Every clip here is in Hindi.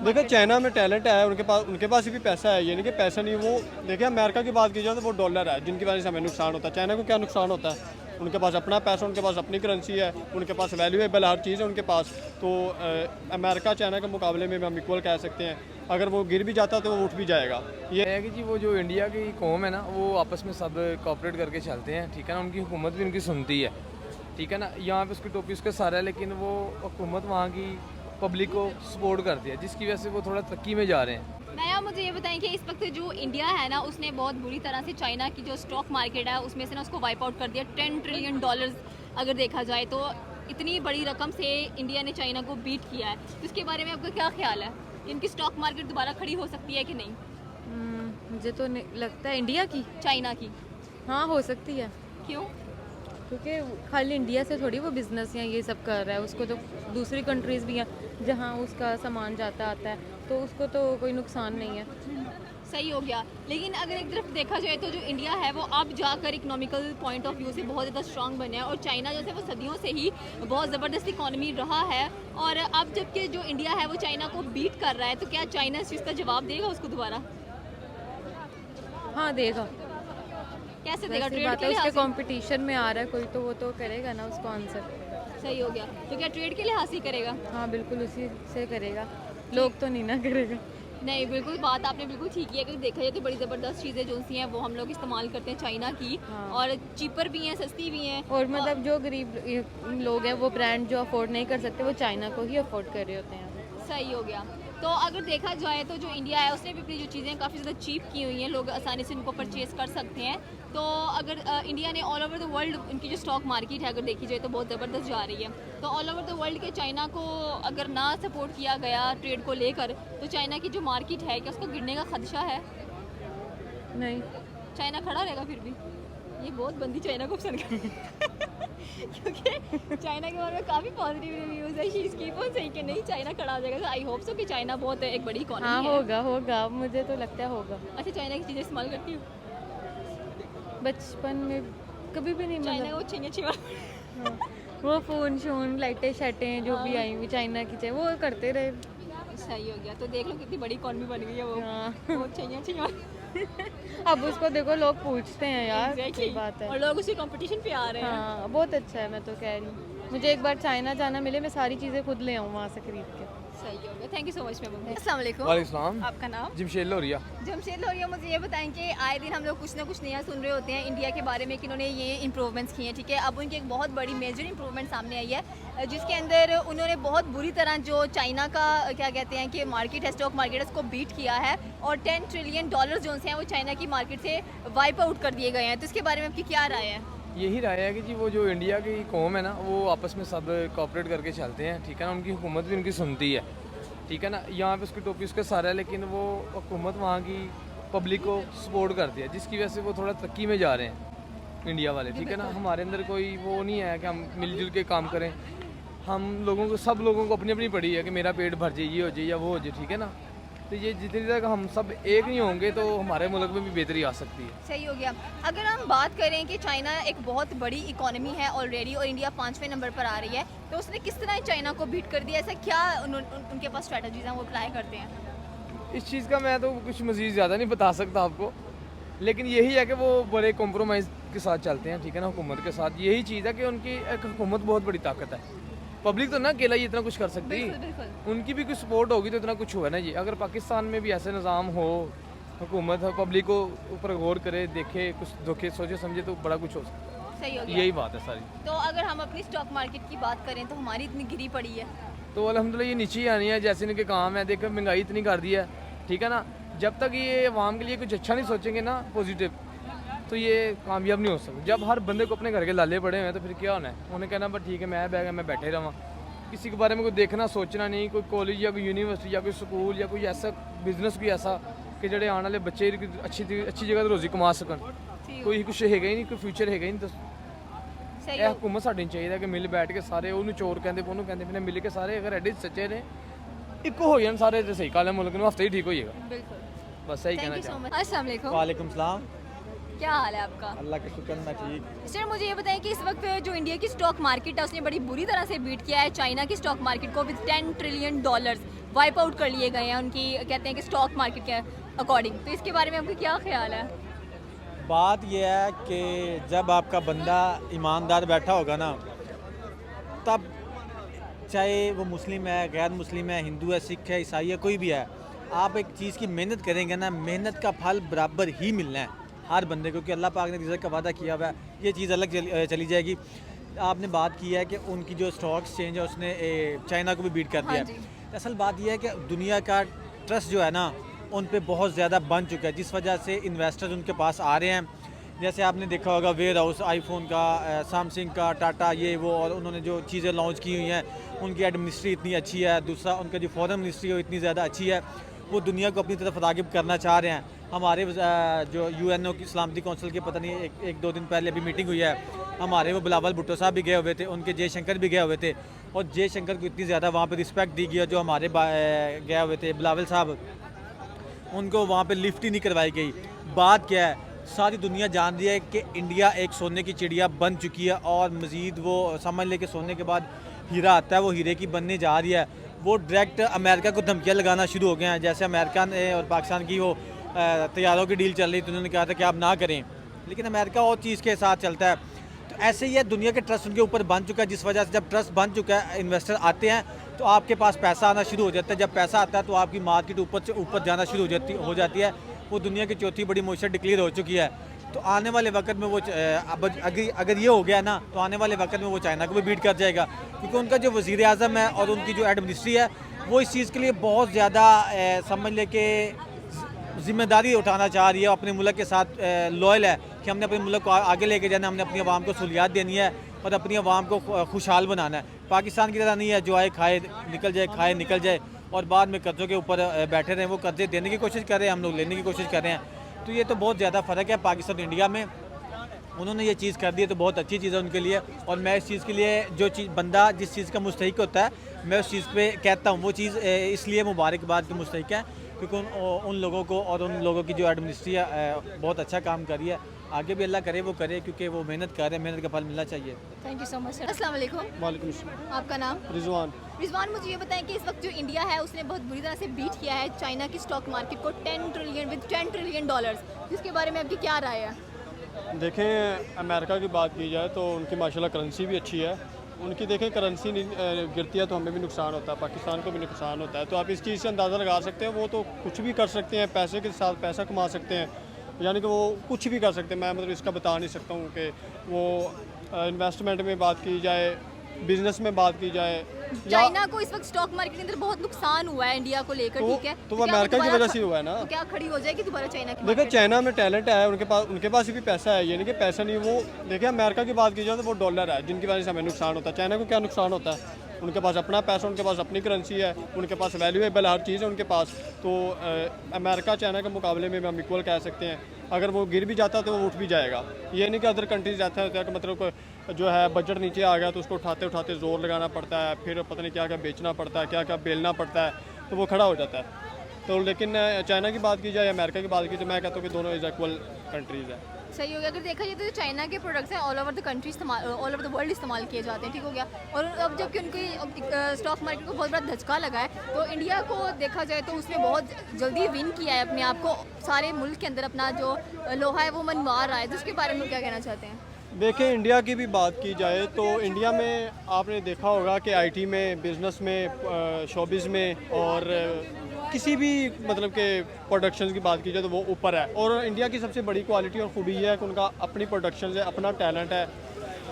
देखिए चाइना में टैलेंट है, उनके पास भी पैसा है, ये नहीं कि पैसा नहीं। वो देखिए अमेरिका की बात की जाए तो वो डॉलर है जिनकी वजह से हमें नुकसान होता है। चाइना को क्या नुकसान होता है? उनके पास अपना पैसा, उनके पास अपनी करेंसी है, उनके पास वैल्यूएबल हर चीज़ है उनके पास। तो अमेरिका चाइना के मुकाबले में हम इक्वल कह सकते हैं। अगर वो गिर भी जाता तो वो उठ भी जाएगा। ये है कि जी वो जो इंडिया की कौम है ना, वो आपस में सब कोऑपरेट करके चलते हैं, ठीक है ना। उनकी हुकूमत भी उनकी सुनती है, ठीक है ना। यहाँ पे उसकी टोपी उसके सारा है, लेकिन वो हुकूमत वहाँ की पब्लिक को सपोर्ट करती है, जिसकी वजह से वो थोड़ा तरक्की में जा रहे हैं। नया मुझे ये बताएं कि इस वक्त जो इंडिया है ना, उसने बहुत बुरी तरह से चाइना की जो स्टॉक मार्केट है उसमें से ना उसको वाइप आउट कर दिया। 10 ट्रिलियन डॉलर्स अगर देखा जाए तो इतनी बड़ी रकम से इंडिया ने चाइना को बीट किया है। तो इसके बारे में आपका क्या ख्याल है? इनकी स्टॉक मार्केट दोबारा खड़ी हो सकती है कि नहीं? मुझे तो लगता है इंडिया की, चाइना की? हाँ हो सकती है, क्यों? क्योंकि खाली इंडिया से थोड़ी वो बिजनेस या ये सब कर रहा है। उसको तो दूसरी कंट्रीज़ भी हैं जहाँ उसका सामान जाता आता है, तो उसको तो कोई नुकसान नहीं है। सही हो गया। लेकिन अगर एक तरफ देखा जाए तो जो इंडिया है वो अब जाकर इकोनॉमिकल पॉइंट ऑफ व्यू से बहुत ज़्यादा स्ट्रांग बने हैं, और चाइना जैसे वो सदियों से ही बहुत ज़बरदस्त इकोनॉमी रहा है। और अब जबकि जो इंडिया है वो चाइना को बीट कर रहा है, तो क्या चाइना इस चीज़ का जवाब देगा उसको दोबारा? हाँ देगा, कैसे देगा? वैसी ट्रेड बात के है, उसके लिहाज से? कंपटीशन में आ रहा है कोई, तो वो तो करेगा ना उसको आंसर। सही हो गया। तो क्या ट्रेड के लिहाज से ही करेगा? हाँ बिल्कुल उसी से करेगा, लोग तो नहीं ना करेगा। नहीं, बिल्कुल बात आपने बिल्कुल ठीक की है। अगर देखा जाए तो बड़ी ज़बरदस्त चीज़ें जो सी हैं वो हम लोग इस्तेमाल करते हैं चाइना की, हाँ। और चीपर भी हैं, सस्ती भी हैं। और मतलब जो गरीब लोग हैं वो ब्रांड जो अफोर्ड नहीं कर सकते, वो चाइना को ही अफोर्ड कर रहे होते हैं। सही हो गया। तो अगर देखा जाए तो जो इंडिया है उसने भी अपनी जो चीज़ें काफ़ी ज़्यादा चीप की हुई हैं, लोग आसानी से उनको परचेज कर सकते हैं। तो अगर इंडिया ने ऑल ओवर द वर्ल्ड, उनकी जो स्टॉक मार्केट है अगर देखी जाए तो बहुत ज़बरदस्त जा रही है। तो ऑल ओवर द वर्ल्ड के चाइना को अगर ना सपोर्ट किया गया ट्रेड को लेकर, तो चाइना की जो मार्केट है क्या उसको गिरने का खदशा है? नहीं, चाइना खड़ा रहेगा फिर भी? ये बहुत बंदी चाइना को पसंद कर क्योंकि चाइना के बारे में काफ़ी पॉजिटिव रिव्यूज़ है। She is keep on saying कि नहीं चाइना खड़ा हो जाएगा। आई होप सो कि चाइना बहुत एक बड़ी इकोनॉमी हाँ है। होगा होगा, मुझे तो लगता है होगा। अच्छा, चाइना की चीज़ें इस्तेमाल करती हूँ? बचपन में कभी भी नहीं, चाइना मतलब को चाहिए चाहिए। हाँ, वो फ़ोन शोन लाइटें शाइटें जो भी आई हुई चाइना की, चाहे वो करते रहे। सही हो गया। तो देख लो कितनी बड़ी इकोनॉमी बन गई है वो। हाँ। वो चाहिए चाहिए। अब उसको देखो लोग पूछते हैं यार, Exactly. सही बात है। और लोग उसी कंपटीशन पे आ रहे हैं। हाँ बहुत अच्छा है, मैं तो कह रही हूँ मुझे एक बार चाइना जाना मिले, मैं सारी चीज़ें खुद ले आऊँ वहाँ से खरीद के। सही हो गया। Thank you so much ma'am. अस्सलाम वालेकुम। वालेकुम सलाम। आपका नाम? जमशेद लोरिया। जमशेद लोरिया, मुझे ये बताएं कि आए दिन हम लोग कुछ ना कुछ नया सुन रहे होते हैं इंडिया के बारे में कि उन्होंने ये इंप्रूवमेंट्स किए हैं, ठीक है। अब उनकी एक बहुत बड़ी मेजर इंप्रूवमेंट सामने आई है, जिसके अंदर उन्होंने बहुत बुरी तरह जो चाइना का क्या कहते हैं कि मार्केट है, स्टॉक मार्केट है, उसको बीट किया है। और 10 ट्रिलियन डॉलर जो हैं वो चाइना की मार्केट से वाइप आउट कर दिए गए हैं। तो इसके बारे में आपकी क्या राय है? यही राय है कि जी वो जो इंडिया की कौम है ना, वो आपस में सब कोऑपरेट करके चलते हैं, ठीक है ना। उनकी हुकूमत भी उनकी सुनती है, ठीक है ना। यहाँ पे उसकी टोपी उसके सारा है, लेकिन वो हुकूमत वहाँ की पब्लिक को सपोर्ट करती है, जिसकी वजह से वो थोड़ा तरक्की में जा रहे हैं इंडिया वाले, ठीक है ना। हमारे अंदर कोई वो नहीं है कि हम मिलजुल के काम करें। हम लोगों को, सब लोगों को अपनी अपनी पड़ी है कि मेरा पेट भर जाए, ये हो जाए या वो हो जाए, ठीक है ना। तो ये जितनी तक हम सब एक नहीं होंगे तो हमारे मुल्क में भी बेहतरी आ सकती है। सही हो गया। अगर हम बात करें कि चाइना एक बहुत बड़ी इकोनॉमी है ऑलरेडी और इंडिया 5वें नंबर पर आ रही है, तो उसने किस तरह चाइना को बीट कर दिया? ऐसा क्या उनके पास स्ट्रैटेजीज हैं वो अप्लाई करते हैं? इस चीज़ का मैं तो कुछ मज़ीद ज़्यादा नहीं बता सकता आपको, लेकिन यही है कि वो बड़े कॉम्प्रोमाइज़ के साथ चलते हैं, ठीक है ना, हुकूमत के साथ। यही चीज़ है कि उनकी एक हुकूमत बहुत बड़ी ताकत है। पब्लिक तो ना अकेला ही इतना कुछ कर सकती, बिल्कुल बिल्कुल। उनकी भी कुछ सपोर्ट होगी तो इतना कुछ हुआ ना जी। अगर पाकिस्तान में भी ऐसे निज़ाम हो, हुकूमत हो, पब्लिक को ऊपर गौर करे, देखे, कुछ धोखे सोचे समझे, तो बड़ा कुछ हो सकता सही हो है। गया। यही बात है सारी। तो अगर हम अपनी स्टॉक मार्केट की बात करें तो हमारी इतनी गिरी पड़ी है। तो अल्हम्दुलिल्लाह ये नीचे ही आनी है, जैसे इनके काम है। देखो महंगाई इतनी कर दी है, ठीक है ना। जब तक ये आवाम के लिए कुछ अच्छा नहीं सोचेंगे ना पॉजिटिव, तो ये कामयाब नहीं हो सकते। जब हर बंदे को अपने घर के लाले पड़े हुए हैं तो फिर क्या होना है? उन्हें कहना बस ठीक है, मैं बैग है, मैं बैठे रहा, किसी के बारे में कोई देखना सोचना नहीं। कोई कॉलेज या कोई यूनिवर्सिटी या कोई स्कूल या कोई ऐसा बिजनेस कोई ऐसा कि जेडे आने वाले बच्चे अच्छी जगह तो रोजी कमा सकन, कोई कुछ हैगा ही नहीं, कोई फ्यूचर हैगा ही नहीं। तो सही ਇਹ हो। हुकूमत ਸਾਡੇ ਚਾਹੀਦਾ ਕਿ ਮਿਲ ਬੈਠ ਕੇ ਸਾਰੇ ਉਹਨੂੰ ਚੋਰ ਕਹਿੰਦੇ ਉਹਨੂੰ ਕਹਿੰਦੇ ਨੇ ਮਿਲ ਕੇ ਸਾਰੇ ਅਗਰ ਐਡੇ ਸੱਚੇ ਨੇ ਇੱਕੋ ਹੋ ਜਾਣ ਸਾਰੇ ਤੇ ਸਹੀ ਕਾਲੇ ਮੁਲਕ ਨੂੰ ਹਫਤੇ ਹੀ ਠੀਕ ਹੋ ਜਾਏਗਾ। बिल्कुल। बस यही थैंक कहना यू सो चाहूँ। मच। अस्सलाम वालेकुम। वालेकुम सलाम। क्या हाल है आपका? अल्लाह का शुक्र, मैं ठीक। सर मुझे ये बताएं कि इस वक्त जो इंडिया की स्टॉक मार्केट है उसने बड़ी बुरी तरह से बीट किया है चाइना की स्टॉक मार्केट को with 10 trillion dollars. Wipe out कर लिए गए हैं उनकी, कहते हैं कि स्टॉक मार्केट के अकॉर्डिंग, तो इसके बारे में आपका क्या ख्याल है? बात यह है कि जब आपका बंदा ईमानदार बैठा होगा ना, तब चाहे वो मुस्लिम है, गैर मुस्लिम है, हिंदू है, सिख है, ईसाई है, कोई भी है, आप एक चीज़ की मेहनत करेंगे ना, मेहनत का फल बराबर ही मिलना है हर बंदे को, क्योंकि अल्लाह पाक ने रिज़्क का वादा किया हुआ है। ये चीज़ अलग चली जाएगी। आपने बात की है कि उनकी जो स्टॉक एक्सचेंज है उसने चाइना को भी बीट कर दिया हाँ है। जी। असल बात यह है कि दुनिया का ट्रस्ट जो है ना उन पे बहुत ज़्यादा बन चुका है, जिस वजह से इन्वेस्टर्स उनके पास आ रहे हैं। जैसे आपने देखा होगा वेयर हाउस, आईफोन का, सैमसंग का, टाटा, ये वो, और उन्होंने जो चीज़ें लॉन्च की हुई हैं, उनकी एडमिनिस्ट्री इतनी अच्छी है। दूसरा, उनका जो फॉरेन मिनिस्ट्री है वो इतनी ज़्यादा अच्छी है, वो दुनिया को अपनी तरफ राग़िब करना चाह रहे हैं। हमारे जो UNO की सलामती कौंसिल के पता नहीं एक दो दिन पहले अभी मीटिंग हुई है, हमारे वो बिलावल भुट्टो साहब भी गए हुए थे, उनके जयशंकर भी गए हुए थे, और जयशंकर को इतनी ज़्यादा वहाँ पे रिस्पेक्ट दी गई, जो हमारे गए हुए थे बिलावल साहब, उनको वहाँ पे लिफ्ट ही नहीं करवाई गई। बात क्या है, सारी दुनिया जान रही है कि इंडिया एक सोने की चिड़िया बन चुकी है, और मज़ीद वो समझ ले कि सोने के बाद हीरा आता है, वो हीरे की बनने जा रही है। वो डायरेक्ट अमेरिका को धमकियाँ लगाना शुरू हो गए हैं। जैसे अमेरिका ने और पाकिस्तान की वो तैयारों की डील चल रही, तो उन्होंने कहा था कि आप ना करें, लेकिन अमेरिका और चीज़ के साथ चलता है। तो ऐसे ही है, दुनिया के ट्रस्ट उनके ऊपर बन चुका है, जिस वजह से जब ट्रस्ट बन चुका है, इन्वेस्टर आते हैं तो आपके पास पैसा आना शुरू हो जाता है। जब पैसा आता है तो आपकी मार्केट ऊपर से ऊपर जाना शुरू हो जाती है। वो दुनिया की चौथी बड़ी मईशत डिक्लेयर हो चुकी है। तो आने वाले वक्त में वो अगर ये हो गया ना, तो आने वाले वक्त में वो चाइना को भी बीट कर जाएगा, क्योंकि उनका जो वज़ीर आज़म है और उनकी जो एडमिनिस्ट्री है, वो इस चीज़ के लिए बहुत ज़्यादा समझ ले कि ज़िम्मेदारी उठाना चाह रही है, अपने मुल्क के साथ लॉयल है कि हमने अपने मुल्क को आगे लेके जाना है, हमने अपनी आवाम को सहूलियात देनी है और अपनी आवाम को खुशहाल बनाना है। पाकिस्तान की तरह नहीं है जो आए खाए निकल जाए, खाए निकल जाए, और बाद में कर्ज़ों के ऊपर बैठे रहें। वो कर्ज़े देने की कोशिश कर रहे हैं, हम लोग लेने की कोशिश कर रहे हैं। तो ये तो बहुत ज़्यादा फ़र्क है पाकिस्तान और इंडिया में। उन्होंने ये चीज़ कर दी है तो बहुत अच्छी चीज़ है उनके लिए, और मैं इस चीज़ के लिए, जो चीज़ बंदा जिस चीज़ का मुस्तहिक होता है, मैं उस चीज़ पे कहता हूँ वो चीज़ इसलिए मुबारकबाद की मुस्तहिक है, क्योंकि उन लोगों को और उन लोगों की जो एडमिनिस्ट्री है बहुत अच्छा काम कर रही है। आगे भी अल्लाह करे वो करे, क्योंकि वो मेहनत कर रहे हैं, मेहनत का फल मिलना चाहिए। Thank you so much sir. अस्सलाम वालेकुम। वालेकुम अस्सलाम। आपका नाम? रिजवान। रिजवान, मुझे ये बताएं कि इस वक्त जो इंडिया है उसने बहुत बुरी तरह से बीट किया है चाइना की स्टॉक मार्केट को 10 ट्रिलियन डॉलर्स, जिसके बारे में आपकी क्या राय है? देखें, अमेरिका की बात की जाए तो उनकी माशाल्लाह करेंसी भी अच्छी है। उनकी देखें करेंसी गिरती है तो हमें भी नुकसान होता है, पाकिस्तान को भी नुकसान होता है। तो आप इस चीज़ से अंदाज़ा लगा सकते हैं, वो तो कुछ भी कर सकते हैं, पैसे के साथ पैसा कमा सकते हैं, यानी कि वो कुछ भी कर सकते हैं। मैं मतलब इसका बता नहीं सकता हूँ कि वो इन्वेस्टमेंट में बात की जाए, बिजनेस में बात की जाए, चाइना को इस वक्त स्टॉक मार्केट के अंदर बहुत नुकसान हुआ है इंडिया को लेकर, ठीक है, तो वो अमेरिका की वजह से हुआ है ना। तो क्या खड़ी हो जाएगी दोबारा चाइना की? देखिए, चाइना में टैलेंट है, उनके पास भी पैसा है, ये नहीं कि पैसा नहीं। वो देखिए, अमेरिका की बात की जाए तो वो डॉलर है, जिनकी वजह से हमें नुकसान होता है। चाइना को क्या नुकसान होता है? उनके पास अपना पैसा, उनके पास अपनी करेंसी है, उनके पास वैल्यूएबल हर चीज़ है उनके पास। तो अमेरिका चाइना के मुकाबले में हम इक्वल कह सकते हैं। अगर वो गिर भी जाता है तो वो उठ भी जाएगा। ये नहीं कि अदर कंट्रीज ऐसा होता है कि मतलब जो है बजट नीचे आ गया तो उसको उठाते उठाते ज़ोर लगाना पड़ता है, फिर पता नहीं क्या क्या बेचना पड़ता है, क्या क्या बेलना पड़ता है, तो वो खड़ा हो जाता है। तो लेकिन चाइना की बात की जाए, अमेरिका की बात की, तो मैं कहता हूँ कि दोनों इज़ इक्वल कंट्रीज़ है। सही हो गया। अगर देखा जाए तो जो चाइना के प्रोडक्ट्स हैं all over the country all over the world इस्तेमाल किए जाते हैं, ठीक हो गया। और अब जबकि उनकी स्टॉक मार्केट को बहुत बड़ा धचका लगा है, तो इंडिया को देखा जाए तो उसने बहुत जल्दी विन किया है अपने आप को, सारे मुल्क के अंदर अपना जो लोहा है वो मनवा रहा है। तो उसके बारे में क्या कहना चाहते हैं? देखिए, इंडिया की भी बात की जाए तो इंडिया में आपने देखा होगा कि आईटी में, बिज़नेस में, शोबिज़ में और किसी भी मतलब के प्रोडक्शन की बात की जाए तो वो ऊपर है। और इंडिया की सबसे बड़ी क्वालिटी और खूबी ये है कि उनका अपनी प्रोडक्शन है, अपना टैलेंट है,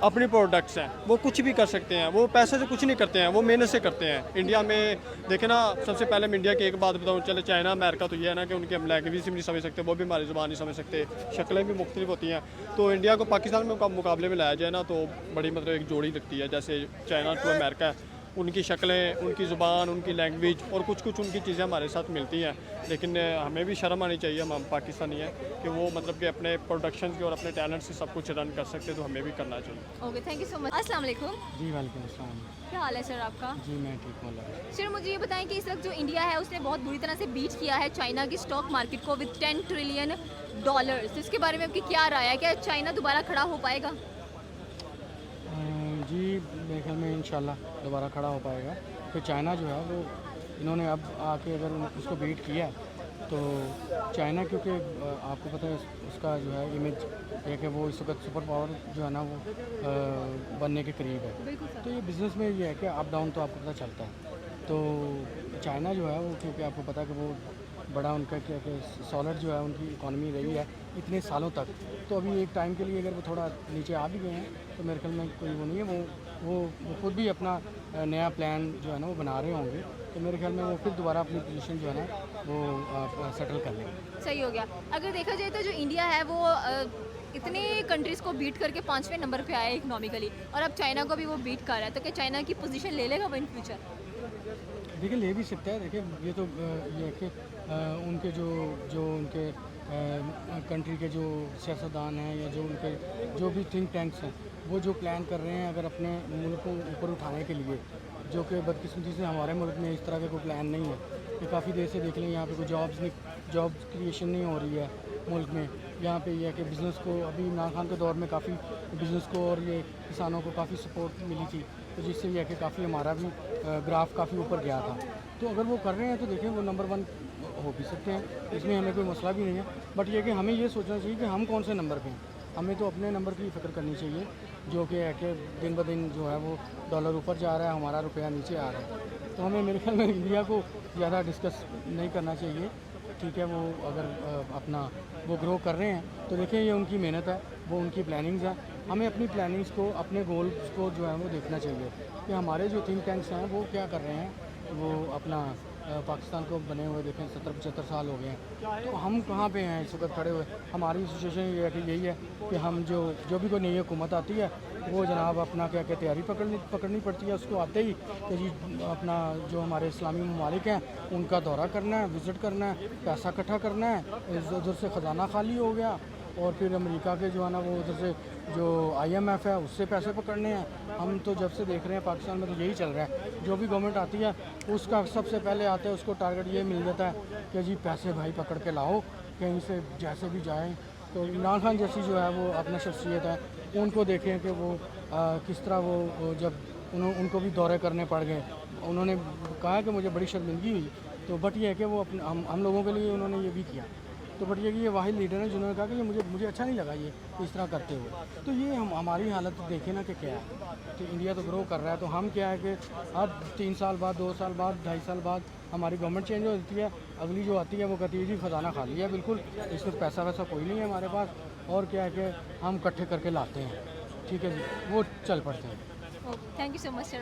अपनी प्रोडक्ट्स हैं, वो कुछ भी कर सकते हैं। वो पैसे से कुछ नहीं करते हैं, वो मेहनत से करते हैं। इंडिया में देखे ना, सबसे पहले मैं इंडिया की एक बात बताऊँ, चले चाइना अमेरिका तो ये है ना कि उनकी हम लैंग्वेज भी नहीं समझ सकते, वो भी हमारी ज़ुबान नहीं समझ सकते, शक्लें भी मुख्तलिफ होती हैं। तो इंडिया को पाकिस्तान में मुकाबले में लाया जाए ना तो बड़ी मतलब एक जोड़ी लगती है। जैसे चाइना टू अमेरिका है, उनकी शक्लें, उनकी ज़ुबान, उनकी लैंग्वेज और कुछ उनकी चीज़ें हमारे साथ मिलती हैं। लेकिन हमें भी शर्म आनी चाहिए, हम पाकिस्तानी हैं, कि वो मतलब कि अपने प्रोडक्शन के और अपने टैलेंट से सब कुछ रन कर सकते, तो हमें भी करना चाहिए। Okay, thank you so much. अस्सलाम वालेकुम। जी वालेकुम अस्सलाम। क्या हाल है सर आपका? जी मैं ठीक हूँ। सर मुझे ये बताएं कि इस वक्त जो इंडिया है उसने बहुत बुरी तरह से बीट किया है चाइना की स्टॉक मार्केट को विद 10 ट्रिलियन डॉलर्स। तो इसके बारे में आपकी क्या राय है? क्या चाइना दोबारा खड़ा हो पाएगा? जी मेरे ख्याल में इंशाल्लाह दोबारा खड़ा हो पाएगा। तो चाइना जो है वो इन्होंने अब आके अगर उसको बीट किया है तो चाइना, क्योंकि आपको पता है उसका जो है इमेज है कि वो इस वक्त सुपर पावर जो है ना वो बनने के करीब है। बिल्कुल सर। तो ये बिज़नेस में ये है कि अप डाउन तो आपको पता चलता है। तो चाइना जो है वो, क्योंकि आपको पता है कि वो बड़ा उनका क्या कि सॉलिड जो है उनकी इकॉनमी रही है इतने सालों तक, तो अभी एक टाइम के लिए अगर वो थोड़ा नीचे आ भी गए हैं तो मेरे ख्याल में कोई वो नहीं है, वो खुद भी अपना नया प्लान जो है ना वो बना रहे होंगे, तो मेरे ख्याल में वो फिर दोबारा अपनी पोजीशन जो है ना वो सेटल कर लेंगे। सही हो गया। अगर देखा जाए तो जो इंडिया है वो इतने कंट्रीज़ को बीट करके 5वें नंबर पे आया है इकोनॉमिकली, और अब चाइना को भी वो बीट कर रहा है, तो क्या चाइना की पोजीशन ले लेगा वो इन फ्यूचर? देखिए ले भी सकता है। देखिए ये तो ये है कि उनके जो उनके कंट्री के जो सियासतदान हैं या जो उनके जो भी थिंक टैंक्स हैं वो जो प्लान कर रहे हैं अगर अपने मुल्क को ऊपर उठाने के लिए, जो कि बदकिस्मती से हमारे मुल्क में इस तरह का कोई प्लान नहीं है कि काफ़ी देर से देख लें यहाँ पे कोई जॉब क्रिएशन नहीं हो रही है मुल्क में। यहाँ पे ये है कि बिज़नेस को अभी इमरान खान के दौर में काफ़ी बिज़नेस को और ये किसानों को काफ़ी सपोर्ट मिली थी, तो जिससे ये है कि काफ़ी हमारा भी ग्राफ काफ़ी ऊपर गया था। तो अगर वो कर रहे हैं तो देखें वो नंबर 1 हो भी सकते हैं, इसमें हमें कोई मसला भी नहीं है। बट ये कि हमें ये सोचना चाहिए कि हम कौन से नंबर पे हैं, हमें तो अपने नंबर की फ़िक्र करनी चाहिए, जो कि है कि दिन ब दिन जो है वो डॉलर ऊपर जा रहा है, हमारा रुपया नीचे आ रहा है। तो हमें मेरे ख्याल में इंडिया को ज़्यादा डिस्कस नहीं करना चाहिए। ठीक है, वो अगर अपना वो ग्रो कर रहे हैं तो देखिए ये उनकी मेहनत है, वो उनकी प्लानिंग्स है। हमें अपनी प्लानिंग्स को, अपने गोल्स को जो है वो देखना चाहिए कि हमारे जो थिंक टैंक्स हैं वो क्या कर रहे हैं। वो अपना पाकिस्तान को बने हुए देखें 70-75 साल हो गए हैं, तो हम कहाँ पे हैं इस वक्त खड़े हुए। हमारी सिचुएशन ये है कि यही है कि हम जो भी कोई नई हुकूमत आती है वो जनाब अपना क्या क्या तैयारी पकड़नी पड़ती है उसको आते ही कि जी अपना जो हमारे इस्लामी ममालिक हैं उनका दौरा करना है, विज़िट करना है, पैसा इकट्ठा करना है, उधर से ख़जाना खाली हो गया, और फिर अमेरिका के जो है ना वो उधर से जो IMF है उससे पैसे पकड़ने हैं। हम तो जब से देख रहे हैं पाकिस्तान में तो यही चल रहा है, जो भी गवर्नमेंट आती है उसका सबसे पहले आता है उसको टारगेट ये मिल जाता है कि जी पैसे भाई पकड़ के लाओ कहीं से जैसे भी जाएं। तो इमरान खान जैसी जो है वो अपना शख्सियत है, उनको देखें कि वो किस तरह वो जब उनको भी दौरे करने पड़ गए, उन्होंने कहा कि मुझे बड़ी शर्मिंदगी हुई, तो बट ये है कि वो अपने हम लोगों के लिए उन्होंने ये भी किया। तो बट ये कि ये वाहिद लीडर हैं जिन्होंने कहा कि ये मुझे अच्छा नहीं लगा ये इस तरह करते हुए। तो ये हमारी हालत देखें ना कि क्या है, तो इंडिया तो ग्रो कर रहा है, तो हम क्या है कि अब 3 साल बाद, 2 साल बाद, 2.5 साल बाद हमारी गवर्नमेंट चेंज हो जाती है, अगली जो आती है वो कहती है जी ख़जाना खाली है बिल्कुल, इसमें पैसा वैसा कोई नहीं है हमारे पास, और क्या है कि हम इकट्ठे करके लाते हैं। ठीक है जी, वो चल पड़ते हैं। Thank you so much sir.